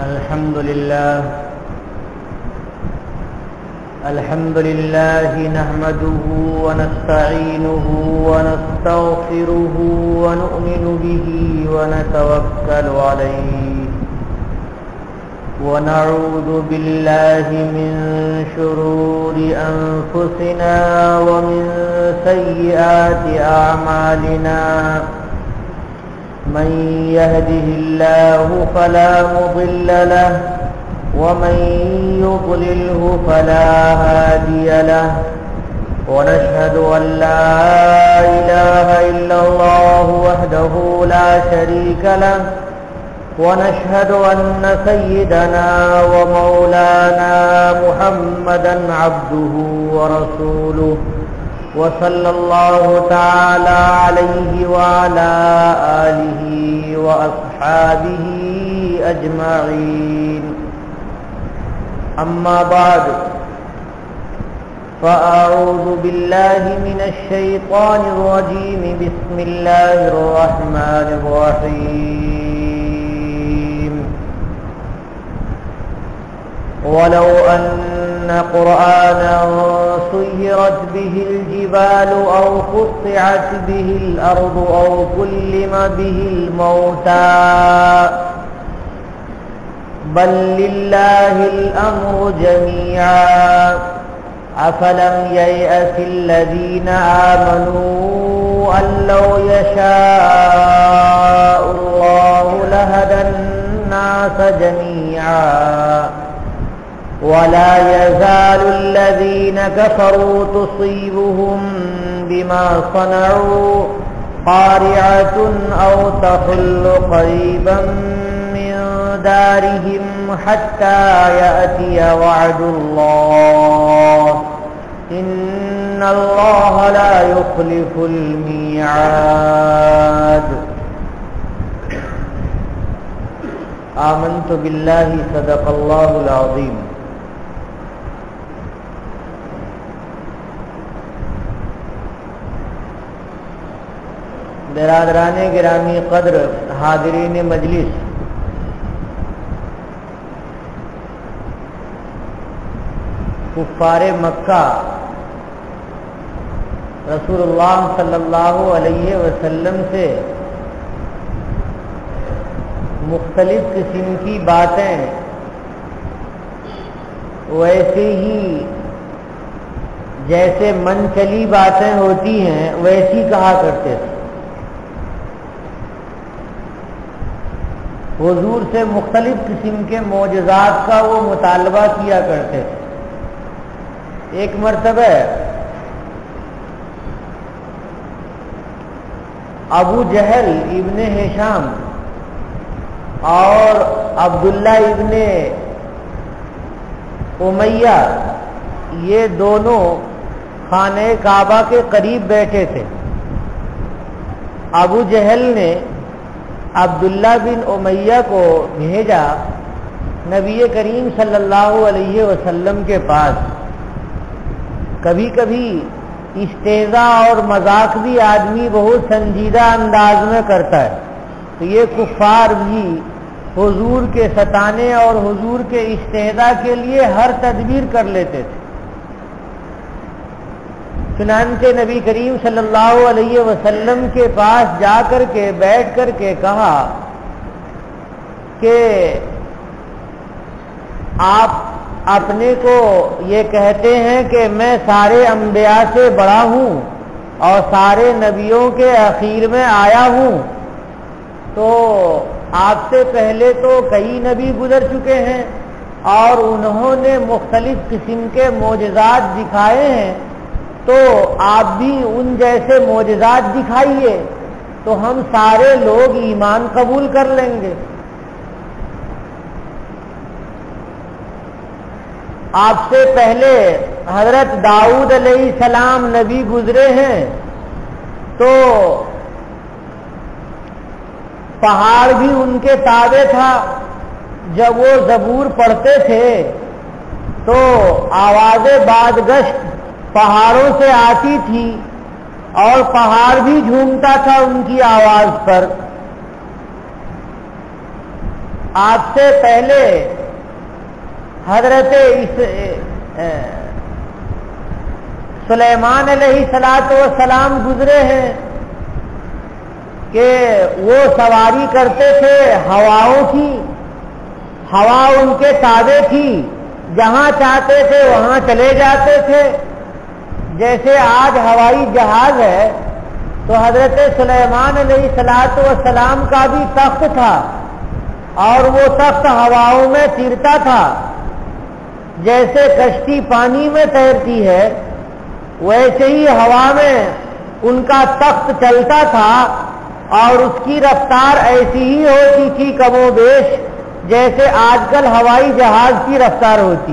الحمد لله نحمده ونستعينه ونستغفره ونؤمن به ونتوكل عليه ونعوذ بالله من شرور أنفسنا ومن سيئات أعمالنا من يهده الله فلا مضل له ومن يضلله فلا هادي له ونشهد أن لا إله إلا الله وحده لا شريك له ونشهد أن سيدنا ومولانا محمدا عبده ورسوله وصلى الله تعالى عليه وعلى آله وأصحابه أجمعين أما بعد فأعوذ بالله من الشيطان الرجيم بسم الله الرحمن الرحيم ولو أن قرآنا سيرت به الجبال أو قطعت به الأرض أو كلم به الموتى بل لله الأمر جميعا أفلم ييأس الذين آمنوا أن لو يشاء الله لهدى الناس جميعا ولا يزال الذين كفروا تصيبهم بما صنعوا قارعة أو تحل قريبا من دارهم حتى يأتي وعد الله إن الله لا يخلف الميعاد آمنت بالله صدق الله العظيم برادران گرامی قدر حاضرین مجلس، کفار مکہ رسول اللہ صلی اللہ علیہ وسلم سے مختلف قسم کی باتیں ویسے ہی جیسے من چلی باتیں ہوتی ہیں ویسی کہا کرتے تھے. حضور سے مختلف قسم کے معجزات کا وہ مطالبہ کیا کرتے تھے. ایک مرتبہ ابو جہل ابن ہشام اور عبداللہ ابن امیہ یہ دونوں خانہ کعبہ کے قریب بیٹھے تھے. ابو جہل نے عبداللہ بن امیہ کو بھیجا نبی کریم صلی اللہ علیہ وسلم کے پاس. کبھی کبھی استہزاء اور مذاق بھی آدمی بہت سنجیدہ انداز میں کرتا ہے، تو یہ کفار بھی حضور کے ستانے اور حضور کے استہزاء کے لیے ہر تدبیر کر لیتے تھے. چنانچہ نبی کریم صلی اللہ علیہ وسلم کے پاس جا کر کے بیٹھ کر کے کہا کہ آپ اپنے کو یہ کہتے ہیں کہ میں سارے انبیاء سے بڑا ہوں اور سارے نبیوں کے اخیر میں آیا ہوں، تو آپ سے پہلے تو کئی نبی گزر چکے ہیں اور انہوں نے مختلف قسم کے معجزات دکھائے ہیں، تو آپ بھی ان جیسے معجزات دکھائیے تو ہم سارے لوگ ایمان قبول کر لیں گے. آپ سے پہلے حضرت داؤد علیہ السلام نبی گزرے ہیں، تو پہاڑ بھی ان کے تابع تھا. جب وہ زبور پڑھتے تھے تو آواز بادگشت پہاڑوں سے آتی تھی اور پہاڑ بھی جھومتا تھا ان کی آواز پر. آپ سے پہلے حضرت سلیمان علیہ السلام گزرے ہیں کہ وہ سواری کرتے تھے ہواؤں کی، ہوا ان کے تابع تھی، جہاں چاہتے تھے وہاں چلے جاتے تھے۔ جیسے آج ہوائی جہاز ہے تو حضرت سلیمان علیہ السلام کا بھی تخت تھا اور وہ تخت ہواؤں میں تیرتا تھا۔ جیسے کشتی پانی میں تیرتی ہے ویسے ہی ہوا میں ان کا تخت چلتا تھا اور اس کی رفتار ایسی ہی ہوتی تھی کم و بیش جیسے آج کل ہوائی جہاز کی رفتار ہوتی۔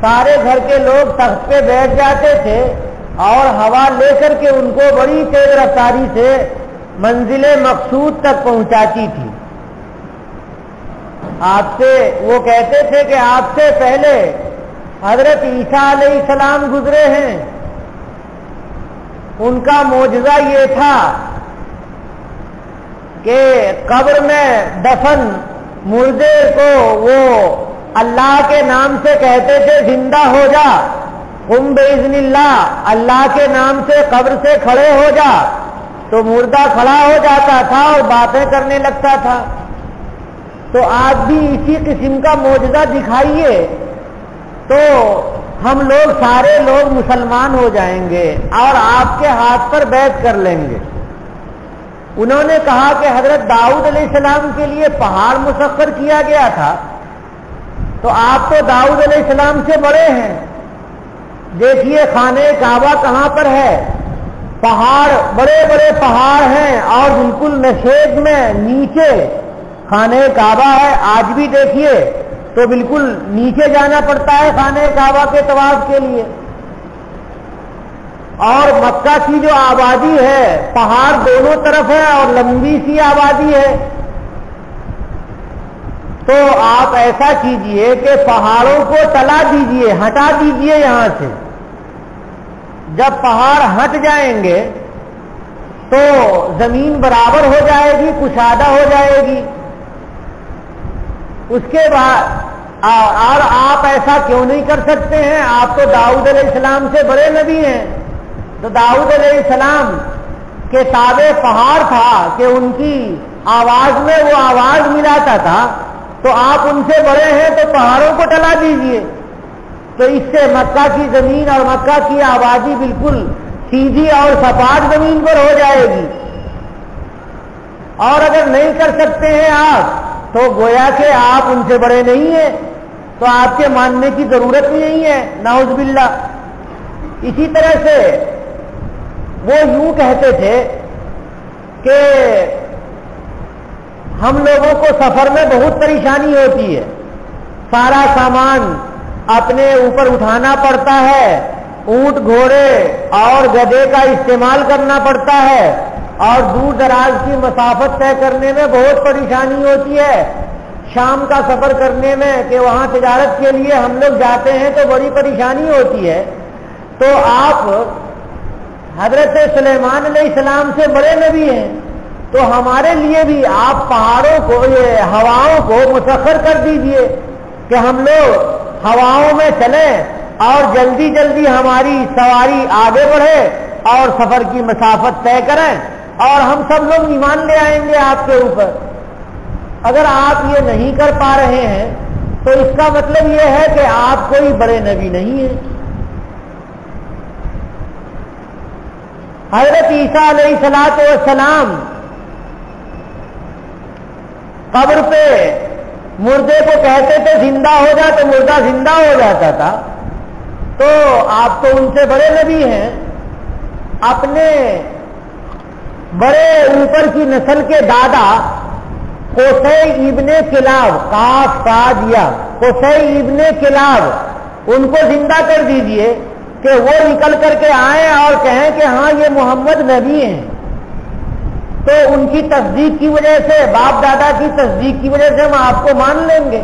سارے گھر کے لوگ تخت پہ بیٹھ جاتے تھے اور ہوا لے کر کے ان کو بڑی تیز رفتاری سے منزل مقصود تک پہنچاتی تھی۔ آپ سے وہ کہتے تھے کہ آپ سے پہلے حضرت عیسیٰ علیہ السلام گزرے ہیں، ان کا معجزہ یہ تھا کہ قبر میں دفن مردے کو وہ اللہ کے نام سے کہتے تھے زندہ ہو جا، قم باذن اللہ، اللہ کے نام سے قبر سے کھڑے ہو جا، تو مردہ کھڑا ہو جاتا تھا اور باتیں کرنے لگتا تھا۔ تو آپ بھی اسی قسم کا معجزہ دکھائیے تو ہم لوگ سارے لوگ مسلمان ہو جائیں گے اور آپ کے ہاتھ پر بیعت کر لیں گے۔ انہوں نے کہا کہ حضرت داؤد علیہ السلام کے لیے پہاڑ مسخر کیا گیا تھا، تو آپ تو داؤد علیہ السلام سے بڑے ہیں، دیکھیے خانہ کعبہ کہاں پر ہے، پہاڑ بڑے بڑے پہاڑ ہیں اور بالکل نشیب میں نیچے خانہ کعبہ ہے۔ آج بھی دیکھیے تو بالکل نیچے جانا پڑتا ہے خانہ کعبہ کے طواف کے لیے۔ اور مکہ کی جو آبادی ہے پہاڑ دونوں طرف ہے اور لمبی سی آبادی ہے، تو آپ ایسا کیجئے کہ پہاڑوں کو ٹلا دیجئے، ہٹا دیجئے یہاں سے۔ جب پہاڑ ہٹ جائیں گے تو زمین برابر ہو جائے گی، کشادہ ہو جائے گی۔ اس کے بعد اور آپ ایسا کیوں نہیں کر سکتے ہیں؟ آپ تو داؤد علیہ السلام سے بڑے نبی ہیں، تو داؤد علیہ السلام کے تابع پہاڑ تھا کہ ان کی آواز میں وہ آواز ملاتا تھا، تو آپ ان سے بڑے ہیں تو پہاڑوں کو ٹلا دیجئے، تو اس سے مکہ کی زمین اور مکہ کی آبادی بالکل سیدھی اور سپاٹ زمین پر ہو جائے گی۔ اور اگر نہیں کر سکتے ہیں آپ تو گویا کہ آپ ان سے بڑے نہیں ہیں، تو آپ کے ماننے کی ضرورت بھی نہیں ہے، نعوذ باللہ۔ اسی طرح سے وہ یوں کہتے تھے کہ ہم لوگوں کو سفر میں بہت پریشانی ہوتی ہے، سارا سامان اپنے اوپر اٹھانا پڑتا ہے، اونٹ گھوڑے اور گدھے کا استعمال کرنا پڑتا ہے، اور دور دراز کی مسافت طے کرنے میں بہت پریشانی ہوتی ہے۔ شام کا سفر کرنے میں کہ وہاں تجارت کے لیے ہم لوگ جاتے ہیں تو بڑی پریشانی ہوتی ہے، تو آپ حضرت سلیمان علیہ السلام سے بڑے نبی ہیں، تو ہمارے لیے بھی آپ پہاڑوں کو یہ ہواؤں کو مسخر کر دیجئے کہ ہم لوگ ہواؤں میں چلیں اور جلدی جلدی ہماری سواری آگے بڑھے اور سفر کی مسافت طے کریں اور ہم سب لوگ ایمان لے آئیں گے آپ کے اوپر۔ اگر آپ یہ نہیں کر پا رہے ہیں تو اس کا مطلب یہ ہے کہ آپ کوئی بڑے نبی نہیں ہیں۔ حضرت عیسیٰ علیہ السلام قبر پہ مردے کو کہتے تھے زندہ ہو جا، تو مردہ زندہ ہو جاتا تھا، تو آپ تو ان سے بڑے نبی ہیں۔ اپنے بڑے اوپر کی نسل کے دادا قصی ابن کلاب، قاف صاد یا قصی ابن کلاب، ان کو زندہ کر دیجئے کہ وہ نکل کر کے آئیں اور کہیں کہ ہاں یہ محمد نبی ہیں، تو ان کی تصدیق کی وجہ سے، باپ دادا کی تصدیق کی وجہ سے ہم آپ کو مان لیں گے۔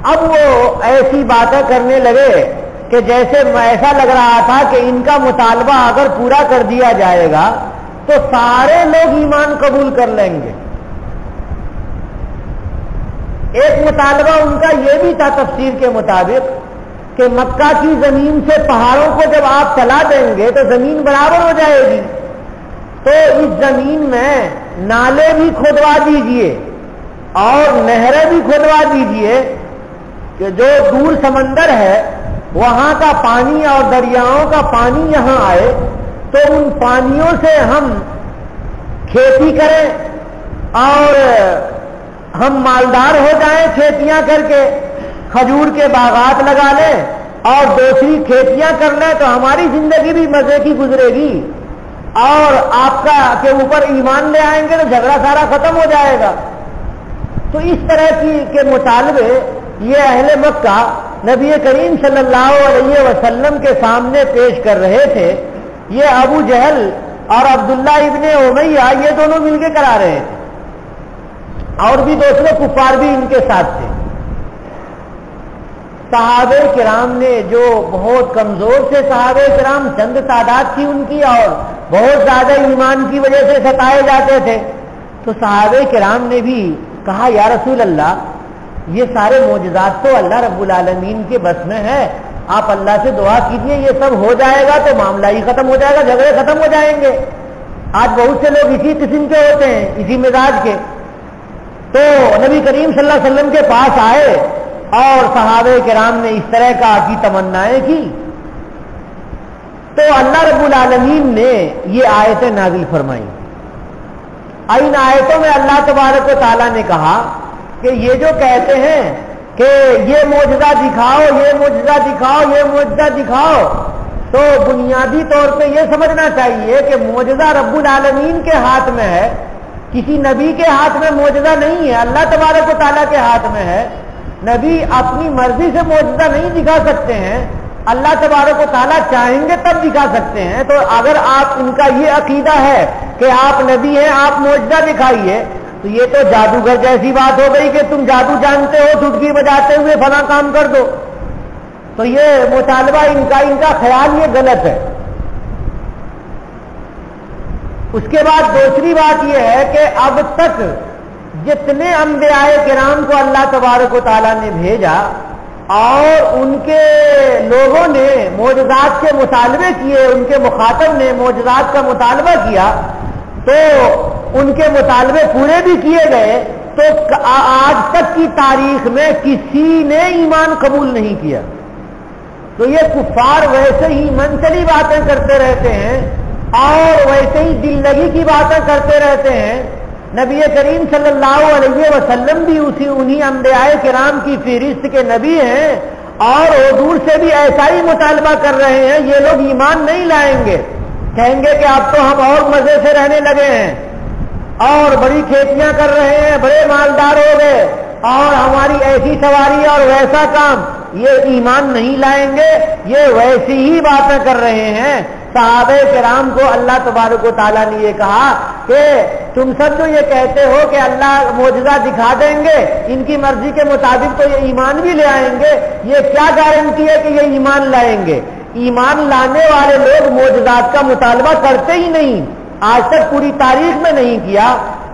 اب وہ ایسی باتیں کرنے لگے کہ جیسے ایسا لگ رہا تھا کہ ان کا مطالبہ اگر پورا کر دیا جائے گا تو سارے لوگ ایمان قبول کر لیں گے۔ ایک مطالبہ ان کا یہ بھی تھا تفسیر کے مطابق کہ مکہ کی زمین سے پہاڑوں کو جب آپ چلا دیں گے تو زمین برابر ہو جائے گی، تو اس زمین میں نالے بھی کھودوا دیجئے اور نہریں بھی کھودوا دیجئے کہ جو دور سمندر ہے وہاں کا پانی اور دریاؤں کا پانی یہاں آئے، تو ان پانیوں سے ہم کھیتی کریں اور ہم مالدار ہو جائیں، کھیتیاں کر کے کھجور کے باغات لگا لیں اور دوسری کھیتیاں کر لیں تو ہماری زندگی بھی مزے کی گزرے گی، اور آپ کا کے اوپر ایمان لے آئیں گے تو جھگڑا سارا ختم ہو جائے گا۔ تو اس طرح کے مطالبے یہ اہل مکہ نبی کریم صلی اللہ علیہ وسلم کے سامنے پیش کر رہے تھے۔ یہ ابو جہل اور عبداللہ ابن امیہ یہ دونوں مل کے کرا رہے تھے، اور بھی دوسرے کفار بھی ان کے ساتھ تھے۔ صحابہ کرام نے جو بہت کمزور تھے، صحابہ کرام چند تعداد تھی ان کی اور بہت زیادہ ایمان کی وجہ سے ستائے جاتے تھے، تو صحابہ کرام نے بھی کہا یا رسول اللہ یہ سارے معجزات تو اللہ رب العالمین کے بس میں ہے، آپ اللہ سے دعا کیجئے یہ سب ہو جائے گا تو معاملہ ہی ختم ہو جائے گا، جھگڑے ختم ہو جائیں گے۔ آج بہت سے لوگ اسی قسم کے ہوتے ہیں، اسی مزاج کے۔ تو نبی کریم صلی اللہ علیہ وسلم کے پاس آئے اور صحابہ کرام نے اس طرح کی تمنائیں کی، تو اللہ رب العالمین نے یہ آیتیں نازل فرمائیں۔ ان آیتوں میں اللہ تبارک و تعالیٰ نے کہا کہ یہ جو کہتے ہیں کہ یہ معجزہ دکھاؤ، یہ معجزہ دکھاؤ، یہ معجزہ دکھاؤ، تو بنیادی طور پہ یہ سمجھنا چاہیے کہ معجزہ رب العالمین کے ہاتھ میں ہے، کسی نبی کے ہاتھ میں معجزہ نہیں ہے، اللہ تبارک و تعالیٰ کے ہاتھ میں ہے۔ نبی اپنی مرضی سے معجزہ نہیں دکھا سکتے ہیں، اللہ تبارک و تعالیٰ چاہیں گے تب دکھا سکتے ہیں۔ تو اگر آپ ان کا یہ عقیدہ ہے کہ آپ نبی ہیں، آپ معجزہ دکھائیے، تو یہ تو جادوگر جیسی بات ہو گئی کہ تم جادو جانتے ہو، چٹکی بجاتے ہوئے فلاں کام کر دو۔ تو یہ مطالبہ ان کا خیال یہ غلط ہے۔ اس کے بعد دوسری بات یہ ہے کہ اب تک جتنے انبیاء کرام کو اللہ تبارک و تعالیٰ نے بھیجا اور ان کے لوگوں نے معجزات کے مطالبے کیے، ان کے مخاطب نے معجزات کا مطالبہ کیا، تو ان کے مطالبے پورے بھی کیے گئے، تو آج تک کی تاریخ میں کسی نے ایمان قبول نہیں کیا۔ تو یہ کفار ویسے ہی من چلی باتیں کرتے رہتے ہیں اور ویسے ہی دل لگی کی باتیں کرتے رہتے ہیں۔ نبی کریم صلی اللہ علیہ وسلم بھی انہی انبیاء کرام کی فہرست کے نبی ہیں، اور حضور سے بھی ایسا ہی مطالبہ کر رہے ہیں۔ یہ لوگ ایمان نہیں لائیں گے، کہیں گے کہ اب تو ہم اور مزے سے رہنے لگے ہیں اور بڑی کھیتیاں کر رہے ہیں، بڑے مالدار ہو گئے اور ہماری ایسی سواری اور ویسا کام، یہ ایمان نہیں لائیں گے، یہ ویسی ہی باتیں کر رہے ہیں۔ صحابہ کرام کو اللہ تبارک و تعالیٰ نے یہ کہا کہ تم سب جو یہ کہتے ہو کہ اللہ معجزہ دکھا دیں گے، ان کی مرضی کے مطابق تو یہ ایمان بھی لے آئیں گے، یہ کیا گارنٹی ہے کہ یہ ایمان لائیں گے؟ ایمان لانے والے لوگ معجزات کا مطالبہ کرتے ہی نہیں، آج تک پوری تاریخ میں نہیں کیا۔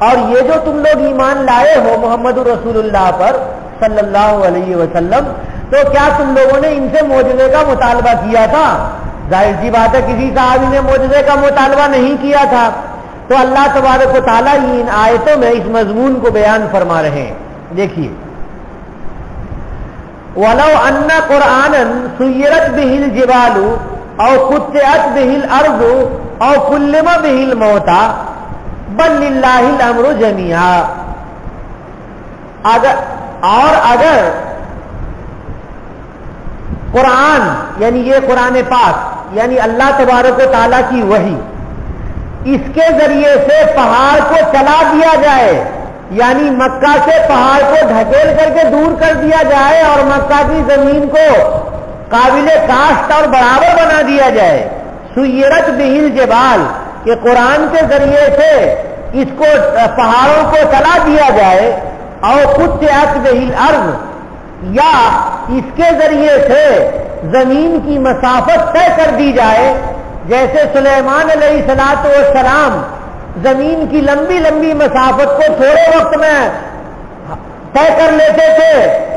اور یہ جو تم لوگ ایمان لائے ہو محمد رسول اللہ پر صلی اللہ علیہ وسلم، تو کیا تم لوگوں نے ان سے معجزے کا مطالبہ کیا تھا؟ ظاہر سی بات ہے کسی صحابی نے معجزے کا مطالبہ نہیں کیا تھا۔ تو اللہ تبارک و تعالیٰ ان آیتوں میں اس مضمون کو بیان فرما رہے ہیں۔ دیکھیے، وَلَوْ أَنَّ قُرْآنًا سُيِّرَتْ بِهِ الْجِبَالُ أَوْ قُطِّعَتْ بِهِ الْأَرْضُ أَوْ كُلِّمَ بِهِ الْمَوْتَى بَلْ لِلَّهِ الْأَمْرُ جَمِيعًا۔ اگر قرآن یعنی یہ قرآن پاک یعنی اللہ تبارک و تعالیٰ کی وحی، اس کے ذریعے سے پہاڑ کو چلا دیا جائے، یعنی مکہ سے پہاڑ کو ڈھکیل کر کے دور کر دیا جائے اور مکہ کی زمین کو قابل کاشت اور برابر بنا دیا جائے، سیرت بہل جبال، کہ قرآن کے ذریعے سے اس کو پہاڑوں کو چلا دیا جائے، اور قطعت بہل ارض، یا اس کے ذریعے سے زمین کی مسافت طے کر دی جائے، جیسے سلیمان علیہ السلام زمین کی لمبی لمبی مسافت کو تھوڑے وقت میں طے کر لیتے تھے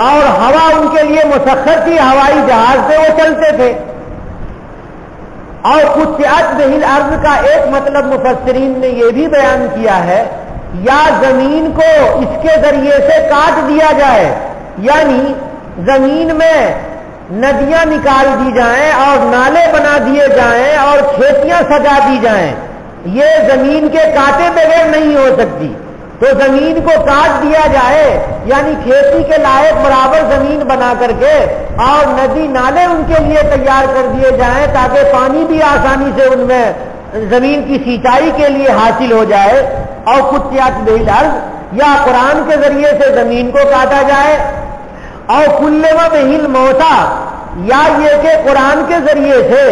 اور ہوا ان کے لیے مسخر تھی، ہوائی جہاز سے وہ چلتے تھے. اور قطعت بہ الارض کا ایک مطلب مفسرین نے یہ بھی بیان کیا ہے، یا زمین کو اس کے ذریعے سے کاٹ دیا جائے، یعنی زمین میں ندیاں نکال دی جائیں اور نالے بنا دیے جائیں اور کھیتیاں سجا دی جائیں. یہ زمین کے کاٹے بغیر نہیں ہو سکتی، تو زمین کو کاٹ دیا جائے، یعنی کھیتی کے لائق برابر زمین بنا کر کے اور ندی نالے ان کے لیے تیار کر دیے جائیں تاکہ پانی بھی آسانی سے ان میں زمین کی سینچائی کے لیے حاصل ہو جائے. اور قطعت بہ الارض، یا قرآن کے ذریعے سے زمین کو کاٹا جائے. اور کلم بہ الموتى، یا یہ کہ قرآن کے ذریعے سے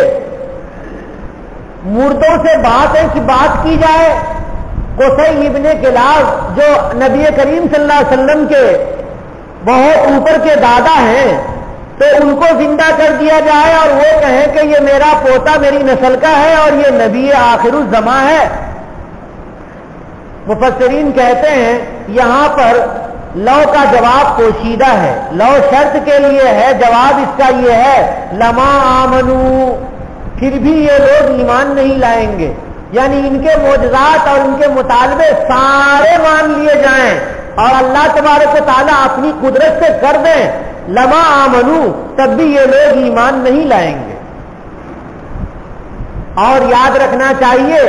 مردوں سے بات کی جائے. قصی ابن کلاب جو نبی کریم صلی اللہ علیہ وسلم کے بہت اوپر کے دادا ہیں، تو ان کو زندہ کر دیا جائے اور وہ کہیں کہ یہ میرا پوتا میری نسل کا ہے اور یہ نبی آخر الزماں ہے. مفسرین کہتے ہیں یہاں پر لو کا جواب پوشیدہ ہے، لو شرط کے لیے ہے، جواب اس کا یہ ہے لما آمنو، پھر بھی یہ لوگ ایمان نہیں لائیں گے، یعنی ان کے معجزات اور ان کے مطالبے سارے مان لیے جائیں اور اللہ تبارک و تعالیٰ اپنی قدرت سے کر دیں لما آمنو، تب بھی یہ لوگ ایمان نہیں لائیں گے. اور یاد رکھنا چاہیے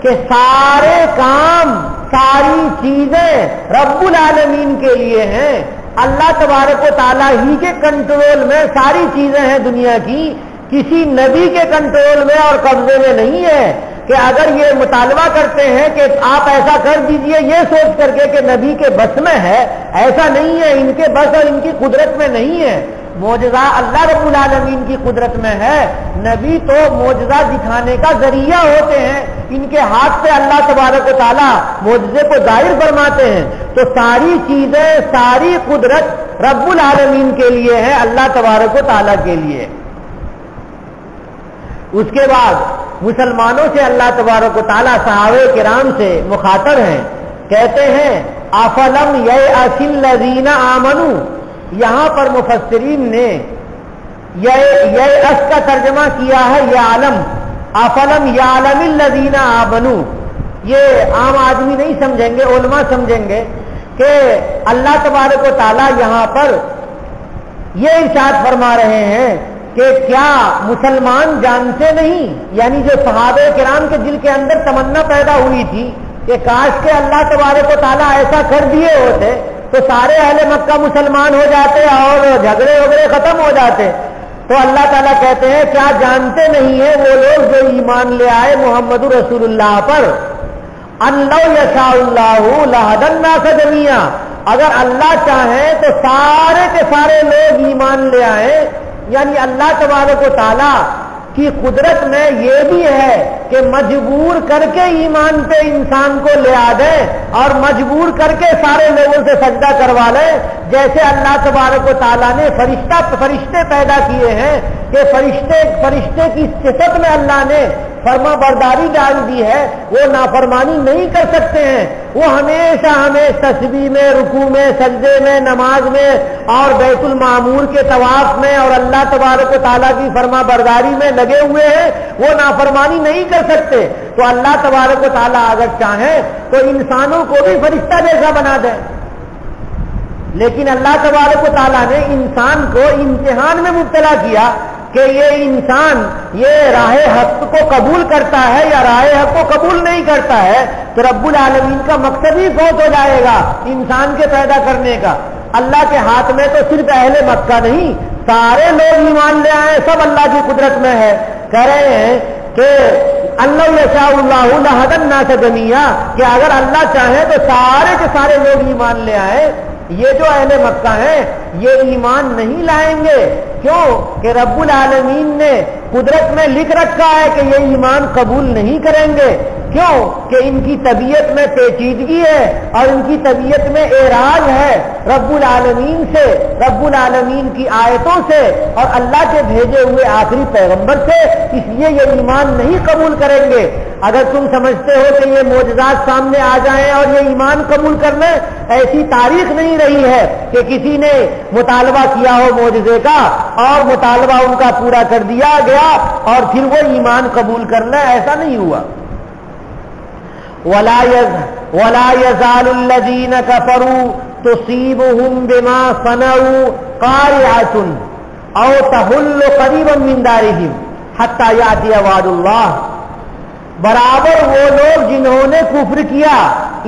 کہ سارے کام، ساری چیزیں رب العالمین کے لیے ہیں. اللہ تبارک و تعالیٰ ہی کے کنٹرول میں ساری چیزیں ہیں دنیا کی، کسی نبی کے کنٹرول میں اور قبضے میں نہیں ہے کہ اگر یہ مطالبہ کرتے ہیں کہ آپ ایسا کر دیجئے یہ سوچ کر کے کہ نبی کے بس میں ہے، ایسا نہیں ہے، ان کے بس اور ان کی قدرت میں نہیں ہے. معجزہ اللہ رب العالمین کی قدرت میں ہے، نبی تو معجزہ دکھانے کا ذریعہ ہوتے ہیں، ان کے ہاتھ سے اللہ تبارک و تعالیٰ معجزے کو ظاہر فرماتے ہیں. تو ساری چیزیں، ساری قدرت رب العالمین کے لیے ہے، اللہ تبارک و تعالیٰ کے لیے. اس کے بعد مسلمانوں سے اللہ تبارک و تعالیٰ صحابہ کرام سے مخاطب ہیں، کہتے ہیں افلم یأس الذین آمنوا. یہاں پر مفسرین نے یأس کا ترجمہ کیا ہے یعلم، افلم یعلم الذین آمنوا. یہ عام آدمی نہیں سمجھیں گے، علماء سمجھیں گے کہ اللہ تبارک و تعالیٰ یہاں پر یہ ارشاد فرما رہے ہیں کہ کیا مسلمان جانتے نہیں، یعنی جو صحابہ کرام کے دل کے اندر تمنا پیدا ہوئی تھی کہ کاش کے اللہ تبارک و تعالیٰ ایسا کر دیے ہوتے تو سارے اہل مکہ مسلمان ہو جاتے اور جھگڑے وغیرہ ختم ہو جاتے. تو اللہ تعالیٰ کہتے ہیں کیا جانتے نہیں ہیں وہ لوگ جو ایمان لے آئے محمد رسول اللہ پر، ان لو یشاء اللہ لہدی الناس جمیعا، اگر اللہ چاہیں تو سارے کے سارے لوگ ایمان لے آئیں. یعنی اللہ تبارک و تعالیٰ کی قدرت میں یہ بھی ہے کہ مجبور کر کے ایمان پہ انسان کو لے آ دیں اور مجبور کر کے سارے لوگوں سے سجدہ کروا لیں. جیسے اللہ تبارک و تعالیٰ نے فرشتے پیدا کیے ہیں کہ فرشتے کی صفت میں اللہ نے فرما برداری ڈال دی ہے، وہ نافرمانی نہیں کر سکتے ہیں، وہ ہمیشہ ہمیں تسبیح میں، رکوع میں، سجدے میں، نماز میں اور بیت المعمور کے طواف میں اور اللہ تبارک و تعالیٰ کی فرما برداری میں لگے ہوئے ہیں، وہ نافرمانی نہیں کر سکتے. تو اللہ تبارک و تعالیٰ اگر چاہیں تو انسانوں کو بھی فرشتہ جیسا بنا دیں، لیکن اللہ تبارک و تعالیٰ نے انسان کو امتحان میں مبتلا کیا کہ یہ انسان یہ راہ حق کو قبول کرتا ہے یا راہ حق کو قبول نہیں کرتا ہے. تو رب العالمین کا مقصد ہی فوت ہو جائے گا انسان کے پیدا کرنے کا. اللہ کے ہاتھ میں تو صرف اہل مکہ نہیں، سارے لوگ ایمان لے آئے، سب اللہ کی قدرت میں ہے. کہہ رہے ہیں کہ اللہ یشاء اللہ لہدی الناس جمیعا، کہ اگر اللہ چاہے تو سارے کے سارے لوگ ایمان لے آئے. یہ جو اہل مکہ ہیں یہ ایمان نہیں لائیں گے. کیوں؟ کہ رب العالمین نے قدرت میں لکھ رکھا ہے کہ یہ ایمان قبول نہیں کریں گے. کیوں کہ ان کی طبیعت میں پیچیدگی ہے اور ان کی طبیعت میں اعراض ہے رب العالمین سے، رب العالمین کی آیتوں سے اور اللہ کے بھیجے ہوئے آخری پیغمبر سے، اس لیے یہ ایمان نہیں قبول کریں گے۔ اگر تم سمجھتے ہو کہ یہ معجزات سامنے آ جائیں اور یہ ایمان قبول کر لیں، ایسی تاریخ نہیں رہی ہے کہ کسی نے مطالبہ کیا ہو معجزے کا اور مطالبہ ان کا پورا کر دیا گیا اور پھر وہ ایمان قبول کر لیں، ایسا نہیں ہوا۔ وَلَا يَزَالُ الَّذِينَ كَفَرُوا تُصِيبُهُم بِمَا صَنَعُوا قَارِعَةٌ أَوْ تَحُلُّ قَرِيبًا مِّن دَارِهِمْ حَتَّى يَأْتِيَ وَعْدُ اللَّهِ۔ برابر وہ لوگ جنہوں نے کفر کیا،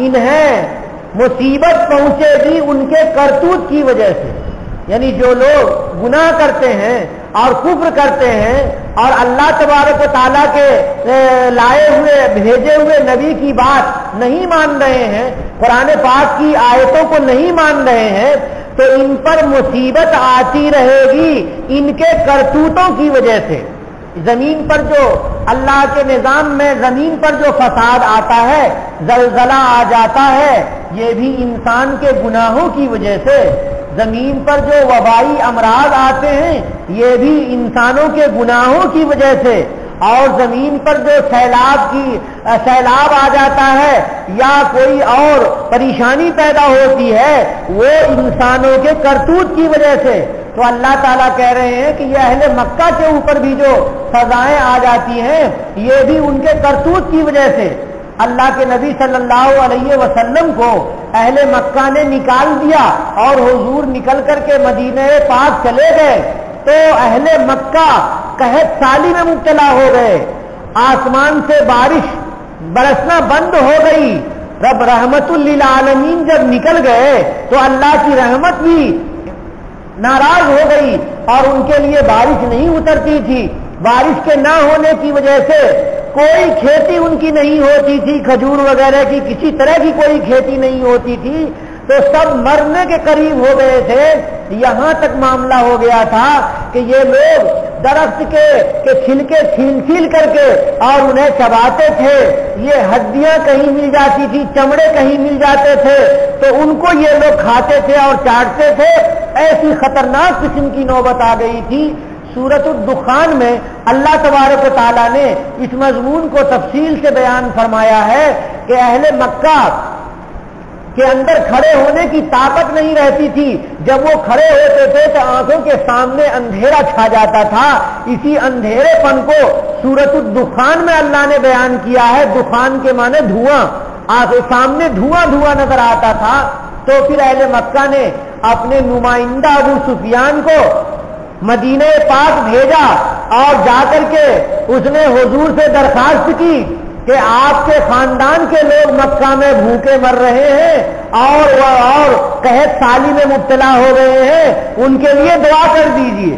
انہیں مصیبت پہنچے گی ان کے کرتوت کی وجہ سے، یعنی جو لوگ گناہ کرتے ہیں اور کفر کرتے ہیں اور اللہ تبارک و تعالیٰ کے لائے ہوئے بھیجے ہوئے نبی کی بات نہیں مان رہے ہیں، قرآن پاک کی آیتوں کو نہیں مان رہے ہیں، تو ان پر مصیبت آتی رہے گی ان کے کرتوتوں کی وجہ سے۔ زمین پر جو اللہ کے نظام میں زمین پر جو فساد آتا ہے، زلزلہ آ جاتا ہے، یہ بھی انسان کے گناہوں کی وجہ سے۔ زمین پر جو وبائی امراض آتے ہیں، یہ بھی انسانوں کے گناہوں کی وجہ سے۔ اور زمین پر جو سیلاب آ جاتا ہے یا کوئی اور پریشانی پیدا ہوتی ہے، وہ انسانوں کے کرتوت کی وجہ سے۔ تو اللہ تعالیٰ کہہ رہے ہیں کہ یہ اہل مکہ کے اوپر بھی جو سزائیں آ جاتی ہیں، یہ بھی ان کے کرتوت کی وجہ سے۔ اللہ کے نبی صلی اللہ علیہ وسلم کو اہل مکہ نے نکال دیا اور حضور نکل کر کے مدینہ پاک چلے گئے، تو اہل مکہ قحط سالی میں مبتلا ہو گئے، آسمان سے بارش برسنا بند ہو گئی۔ رب رحمت للعالمین جب نکل گئے تو اللہ کی رحمت بھی ناراض ہو گئی اور ان کے لیے بارش نہیں اترتی تھی۔ بارش کے نہ ہونے کی وجہ سے کوئی کھیتی ان کی نہیں ہوتی تھی، کھجور وغیرہ کی کسی طرح کی کوئی کھیتی نہیں ہوتی تھی، تو سب مرنے کے قریب ہو گئے تھے۔ یہاں تک معاملہ ہو گیا تھا کہ یہ لوگ درخت کے چھلکے چھیل کر کے اور انہیں چباتے تھے، یہ ہڈیاں کہیں مل جاتی تھی، چمڑے کہیں مل جاتے تھے تو ان کو یہ لوگ کھاتے تھے اور چاٹتے تھے۔ ایسی خطرناک قسم کی نوبت آ گئی تھی۔ سورۃ الدخان میں اللہ تبارک و تعالیٰ نے اس مضمون کو تفصیل سے بیان فرمایا ہے کہ اہل مکہ کے اندر کھڑے ہونے کی طاقت نہیں رہتی تھی، جب وہ کھڑے ہوتے تھے تو آنکھوں کے سامنے اندھیرا چھا جاتا تھا۔ اسی اندھیرے پن کو سورۃ الدخان میں اللہ نے بیان کیا ہے۔ دخان کے معنی دھواں، سامنے دھواں نظر آتا تھا۔ تو پھر اہل مکہ نے اپنے نمائندہ ابو سفیان کو مدینہ پاک بھیجا اور جا کر کے اس نے حضور سے درخواست کی کہ آپ کے خاندان کے لوگ مکہ میں بھوکے مر رہے ہیں اور قحط سالی میں مبتلا ہو گئے ہیں، ان کے لیے دعا کر دیجیے۔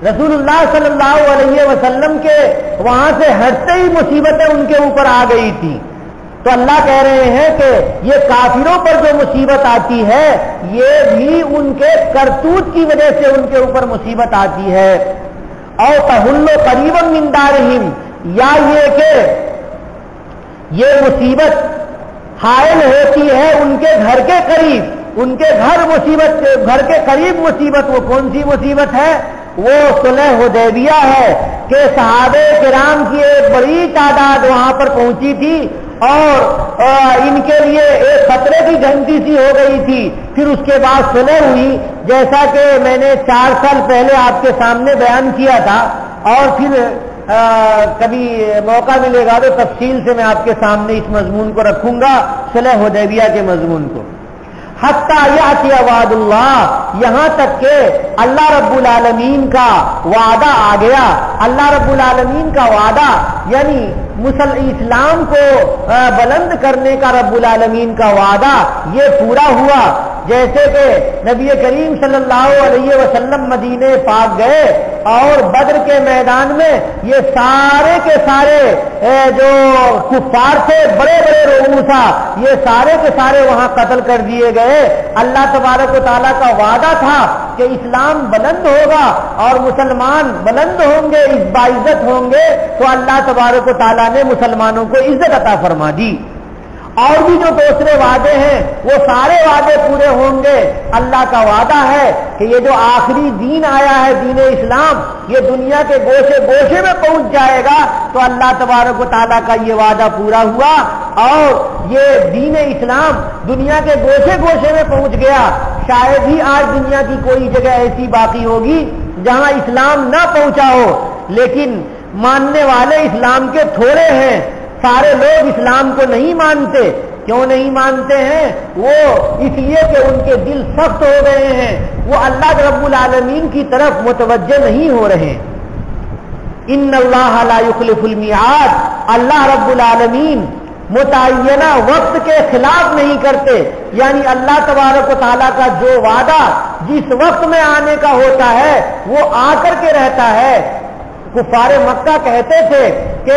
رسول اللہ صلی اللہ علیہ وسلم کے وہاں سے ہٹتے ہی مصیبتیں ان کے اوپر آ گئی تھی۔ تو اللہ کہہ رہے ہیں کہ یہ کافروں پر جو مصیبت آتی ہے یہ بھی ان کے کرتوت کی وجہ سے ان کے اوپر مصیبت آتی ہے۔ اور تحل قریبا من دارہم، یا یہ کہ یہ مصیبت حائل ہوتی ہے ان کے گھر کے قریب، ان کے گھر کے قریب مصیبت۔ وہ کون سی مصیبت ہے؟ وہ صلح حدیبیہ ہے کہ صحابہ کرام کی ایک بڑی تعداد وہاں پر پہنچی تھی اور ان کے لیے ایک خطرے کی گھنٹی سی ہو گئی تھی۔ پھر اس کے بعد صلح ہوئی، جیسا کہ میں نے 4 سال پہلے آپ کے سامنے بیان کیا تھا، اور پھر کبھی موقع ملے گا تو تفصیل سے میں آپ کے سامنے اس مضمون کو رکھوں گا، صلح حدیبیہ کے مضمون کو۔ حتی یاتی وعد اللہ، یہاں تک کہ اللہ رب العالمین کا وعدہ آ گیا۔ اللہ رب العالمین کا وعدہ یعنی اسلام کو بلند کرنے کا رب العالمین کا وعدہ یہ پورا ہوا۔ جیسے کہ نبی کریم صلی اللہ علیہ وسلم مدینہ پاک گئے اور بدر کے میدان میں یہ سارے کے سارے جو کفار تھے، بڑے بڑے رؤوسا، یہ سارے کے سارے وہاں قتل کر دیے گئے۔ اللہ تبارک و تعالیٰ کا وعدہ تھا کہ اسلام بلند ہوگا اور مسلمان بلند ہوں گے، باعزت ہوں گے، تو اللہ تبارک و تعالیٰ نے مسلمانوں کو عزت عطا فرما دی۔ اور بھی جو دوسرے وعدے ہیں وہ سارے وعدے پورے ہوں گے۔ اللہ کا وعدہ ہے کہ یہ جو آخری دین آیا ہے، دین اسلام، یہ دنیا کے گوشے گوشے میں پہنچ جائے گا، تو اللہ تبارک و تعالیٰ کا یہ وعدہ پورا ہوا اور یہ دین اسلام دنیا کے گوشے گوشے میں پہنچ گیا۔ شاید ہی آج دنیا کی کوئی جگہ ایسی باقی ہوگی جہاں اسلام نہ پہنچا ہو، لیکن ماننے والے اسلام کے تھوڑے ہیں۔ سارے لوگ اسلام کو نہیں مانتے۔ کیوں نہیں مانتے ہیں؟ وہ اس لیے کہ ان کے دل سخت ہو گئے ہیں، وہ اللہ رب العالمین کی طرف متوجہ نہیں ہو رہے۔ ان اللہ لا یخلف المیعاد، اللہ رب العالمین متعینہ وقت کے خلاف نہیں کرتے، یعنی اللہ تبارک و تعالیٰ کا جو وعدہ جس وقت میں آنے کا ہوتا ہے وہ آ کر کے رہتا ہے۔ کفار مکہ کہتے تھے کہ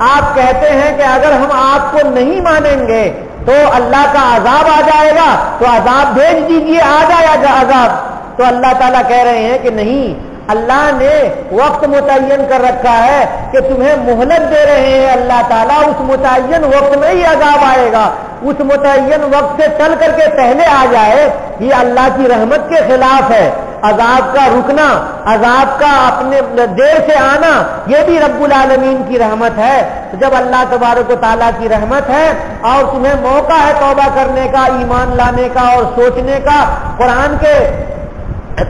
آپ کہتے ہیں کہ اگر ہم آپ کو نہیں مانیں گے تو اللہ کا عذاب آ جائے گا، تو عذاب بھیج دیجیے، آ جائے گا عذاب۔ تو اللہ تعالیٰ کہہ رہے ہیں کہ نہیں، اللہ نے وقت متعین کر رکھا ہے کہ تمہیں مہلت دے رہے ہیں اللہ تعالیٰ، اس متعین وقت میں ہی عذاب آئے گا۔ اس متعین وقت سے چل کر کے پہلے آ جائے، یہ اللہ کی رحمت کے خلاف ہے۔ عذاب کا رکنا، عذاب کا اپنے دیر سے آنا، یہ بھی رب العالمین کی رحمت ہے۔ جب اللہ تبارک و تعالیٰ کی رحمت ہے اور تمہیں موقع ہے توبہ کرنے کا، ایمان لانے کا اور سوچنے کا، قرآن کے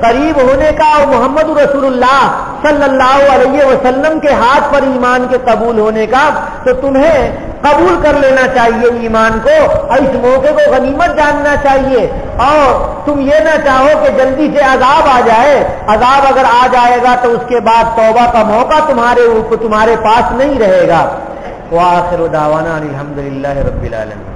قریب ہونے کا اور محمد رسول اللہ صلی اللہ علیہ وسلم کے ہاتھ پر ایمان کے قبول ہونے کا، تو تمہیں قبول کر لینا چاہیے ایمان کو، اور اس موقع کو غنیمت جاننا چاہیے، اور تم یہ نہ چاہو کہ جلدی سے عذاب آ جائے۔ عذاب اگر آ جائے گا تو اس کے بعد توبہ کا موقع تمہارے پاس نہیں رہے گا۔ وآخر دعوانا الحمدللہ رب العالمین۔